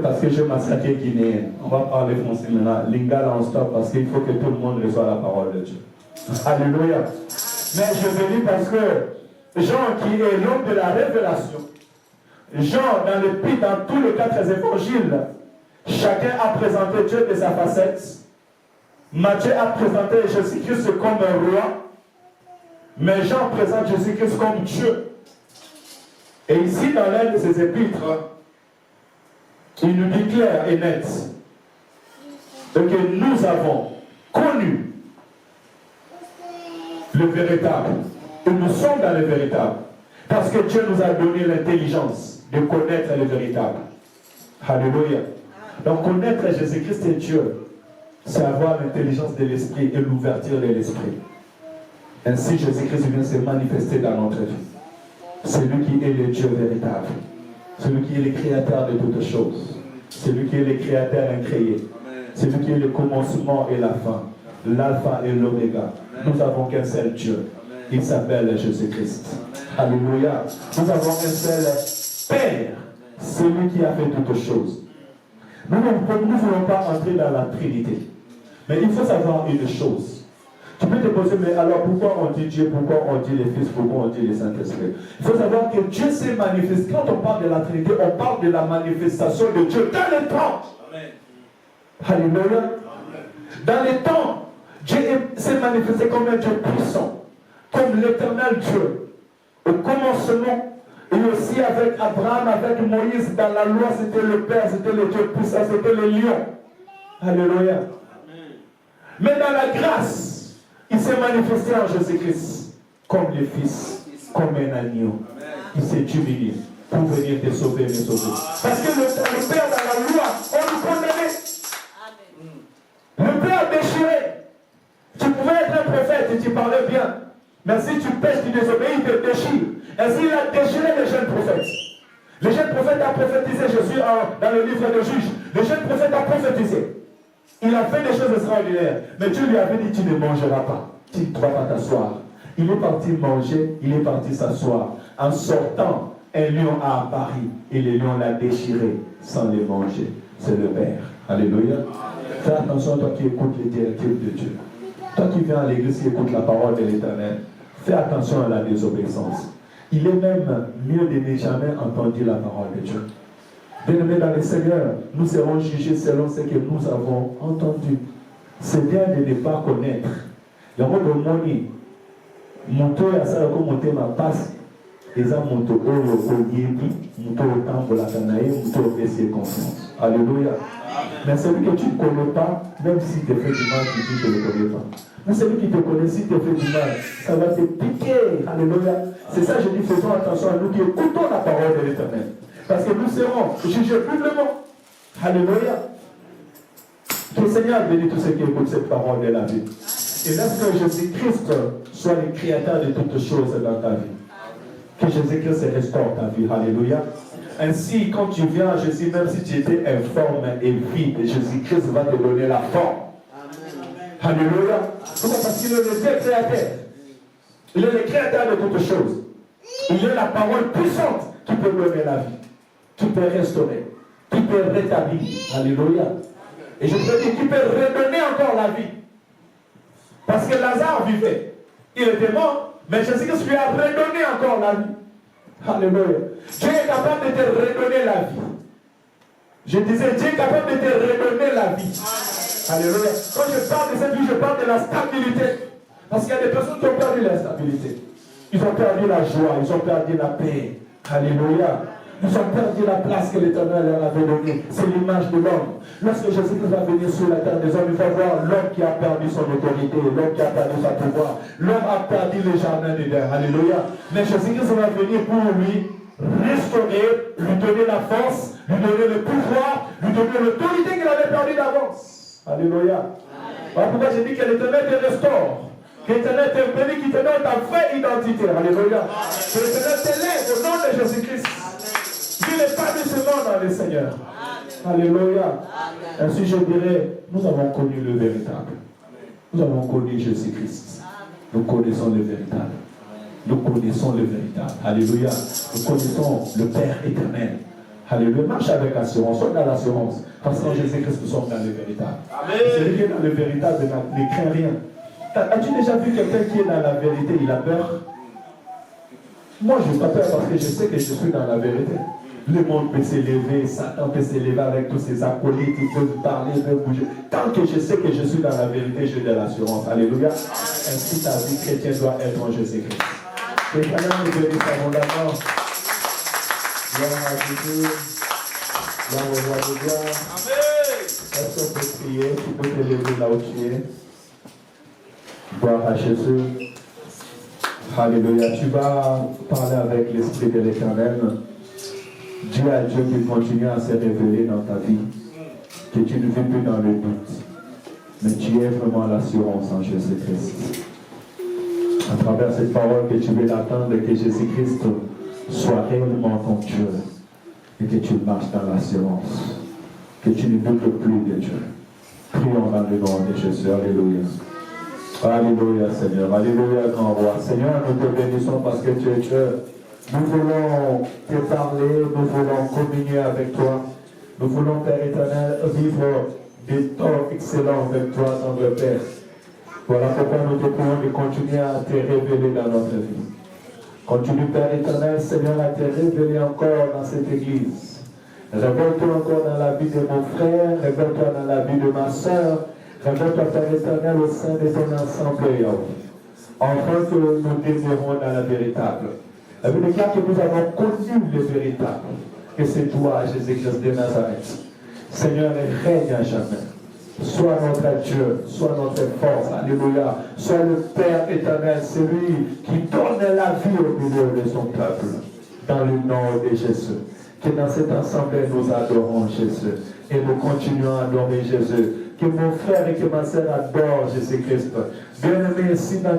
Parce que je massacre guinéen. On va parler français maintenant. Lingala, on stop parce qu'il faut que tout le monde reçoive la parole de Dieu. Alléluia. Mais je veux dire parce que Jean, qui est l'homme de la révélation, Jean, dans tous les 4 évangiles, chacun a présenté Dieu de sa facette. Matthieu a présenté Jésus-Christ comme un roi, mais Jean présente Jésus-Christ comme Dieu. Et ici, dans l'un de ses épîtres, il nous dit clair et net que nous avons connu le véritable. Et nous sommes dans le véritable. Parce que Dieu nous a donné l'intelligence de connaître le véritable. Alléluia. Donc connaître Jésus-Christ et Dieu, c'est avoir l'intelligence de l'esprit et l'ouverture de l'esprit. Ainsi Jésus-Christ vient se manifester dans notre vie. C'est lui qui est le Dieu véritable. C'est lui qui est le créateur de toutes choses. C'est lui qui est le créateur incréé. C'est lui qui est le commencement et la fin. L'alpha et l'oméga. Nous avons qu'un seul Dieu. Il s'appelle Jésus-Christ. Alléluia. Nous avons un seul Père. C'est lui qui a fait toutes choses. Nous ne voulons pas entrer dans la Trinité. Mais il faut savoir une chose. Tu peux te poser, mais alors pourquoi on dit Dieu, pourquoi on dit les Fils, pourquoi on dit les Saint-Esprit? Il faut savoir que Dieu s'est manifesté. Quand on parle de la Trinité, on parle de la manifestation de Dieu dans le temps. Amen. Alléluia. Dans le temps, Dieu s'est manifesté comme un Dieu puissant, comme l'éternel Dieu. Au commencement, et aussi avec Abraham, avec Moïse, dans la loi, c'était le Père, c'était le Dieu puissant, c'était le lion. Alléluia. Mais dans la grâce, il s'est manifesté en Jésus-Christ comme le Fils, comme un agneau. Il s'est humilié pour venir te sauver, me sauver. Parce que le Père dans la loi, on le condamnait. Le Père déchiré. Tu pouvais être un prophète et tu parlais bien. Mais si tu pèches, tu désobéis, il te déchire. Ainsi, il a déchiré les jeunes prophètes. Le jeune prophète a prophétisé Jésus dans le livre de Juges. Le jeune prophète a prophétisé. Il a fait des choses extraordinaires. Mais Dieu lui avait dit, tu ne mangeras pas. Tu ne vas pas t'asseoir. Il est parti manger, il est parti s'asseoir. En sortant, un lion a apparu. Et le lion l'a déchiré sans le manger. C'est le Père. Alléluia. Fais attention, toi qui écoutes les directives de Dieu. Toi qui viens à l'église et écoutes la parole de l'Éternel. Fais attention à la désobéissance. Il est même mieux de ne jamais entendre la parole de Dieu. Bien-aimés dans le Seigneur, nous serons jugés selon ce que nous avons entendu. C'est bien de ne pas connaître. Il y a beaucoup de monde. Monto ya ça comme monter ma passe. Les gens montent au yebi, montent au temple la canaïe, montent au PC confiance. Alléluia. Mais celui que tu ne connais pas, même si tu fais du mal, tu dis que je ne le connais pas. Mais celui qui te connaît, si tu fais du mal, ça va te piquer. Alléluia. C'est ça, je dis, faisons attention à nous qui écoutons la parole de l'Éternel. Parce que nous serons jugés publiquement. Alléluia. Que le Seigneur bénisse tous ceux qui écoutent cette parole de la vie. Et laisse que Jésus-Christ soit le créateur de toutes choses dans ta vie. Que Jésus-Christ restaure ta vie. Alléluia. Ainsi, quand tu viens à Jésus, même si tu étais informe et vide, Jésus-Christ va te donner la forme. Alléluia. Pourquoi? Parce qu'il est le Dieu créateur. Il est le créateur de toutes choses. Il est la parole puissante qui peut donner la vie, qui peut restaurer, qui peut rétablir. Alléluia. Et je peux dire qu'il peut redonner encore la vie. Parce que Lazare vivait. Il était mort, mais Jésus-Christ lui a redonné encore la vie. Alléluia. Dieu est capable de te redonner la vie. Je disais, Dieu est capable de te redonner la vie. Alléluia. Quand je parle de cette vie, je parle de la stabilité. Parce qu'il y a des personnes qui ont perdu la stabilité. Ils ont perdu la joie, ils ont perdu la paix. Alléluia. Nous avons perdu la place que l'Éternel leur avait donnée. C'est l'image de l'homme. Lorsque Jésus-Christ va venir sur la terre des hommes, il va voir l'homme qui a perdu son autorité, l'homme qui a perdu son pouvoir. L'homme a perdu le jardin d'Éden. Alléluia. Mais Jésus-Christ va venir pour lui restaurer, lui donner la force, lui donner le pouvoir, lui donner l'autorité qu'il avait perdue d'avance. Alléluia. Voilà pourquoi j'ai dit que l'Éternel te restaure. Que l'Éternel te bénit, qui te donne ta vraie identité. Alléluia. Que l'Éternel t'élève au nom de Jésus-Christ. Il n'est pas de ce monde dans le Seigneur. Alléluia. Ainsi je dirais, nous avons connu le véritable. Nous avons connu Jésus-Christ. Nous connaissons le véritable. Nous connaissons le véritable. Alléluia. Nous connaissons le Père éternel. Alléluia. Marche avec assurance. Sois dans l'assurance. Parce qu'en Jésus-Christ, nous sommes dans le véritable. Celui qui est dans le véritable ne craint rien. As-tu déjà vu quelqu'un qui est dans la vérité, il a peur? Moi, je n'ai pas peur parce que je sais que je suis dans la vérité. Le monde peut s'élever, Satan peut s'élever avec tous ses acolytes, ils peuvent parler, ils peuvent bouger. Tant que je sais que je suis dans la vérité, j'ai de l'assurance. Alléluia. Ainsi, ta vie chrétienne doit être en Jésus-Christ. Et maintenant, nous bénissons abondamment. Gloire à Jésus. Gloire au roi de gloire. Est-ce qu'on peut prier? Tu peux te lever là où tu es. Gloire à Jésus. Alléluia. Tu vas parler avec l'Esprit de l'Éternel. Dis à Dieu qui continue à se révéler dans ta vie, que tu ne vis plus dans le doute, mais tu aies vraiment l'assurance en Jésus-Christ. À travers cette parole que tu veux l'attendre, que Jésus-Christ soit réellement ton Dieu et que tu marches dans l'assurance, que tu ne doutes plus de Dieu. Prions dans le nom de Jésus. Alléluia. Alléluia, Seigneur. Alléluia, grand roi. Seigneur, nous te bénissons parce que tu es Dieu. Nous voulons te parler, nous voulons communier avec toi. Nous voulons, Père éternel, vivre des temps excellents avec toi, notre Père. Voilà pourquoi nous te prions de continuer à te révéler dans notre vie. Continue, Père éternel, Seigneur, à te révéler encore dans cette église. Révèle-toi encore dans la vie de mon frère, révèle-toi dans la vie de ma soeur, révèle-toi, Père éternel, au sein de ton assemblée, enfin que nous demeurons dans la véritable. La Bible déclare que nous avons connu le véritable, que c'est toi, Jésus-Christ de Nazareth. Seigneur, règne à jamais. Sois notre Dieu, sois notre force, alléluia. Sois le Père éternel, celui qui donne la vie au milieu de son peuple. Dans le nom de Jésus. Que dans cette assemblée, nous adorons Jésus. Et nous continuons à adorer Jésus. Que mon frère et que ma sœur adorent Jésus-Christ. Bien-aimé, ici dans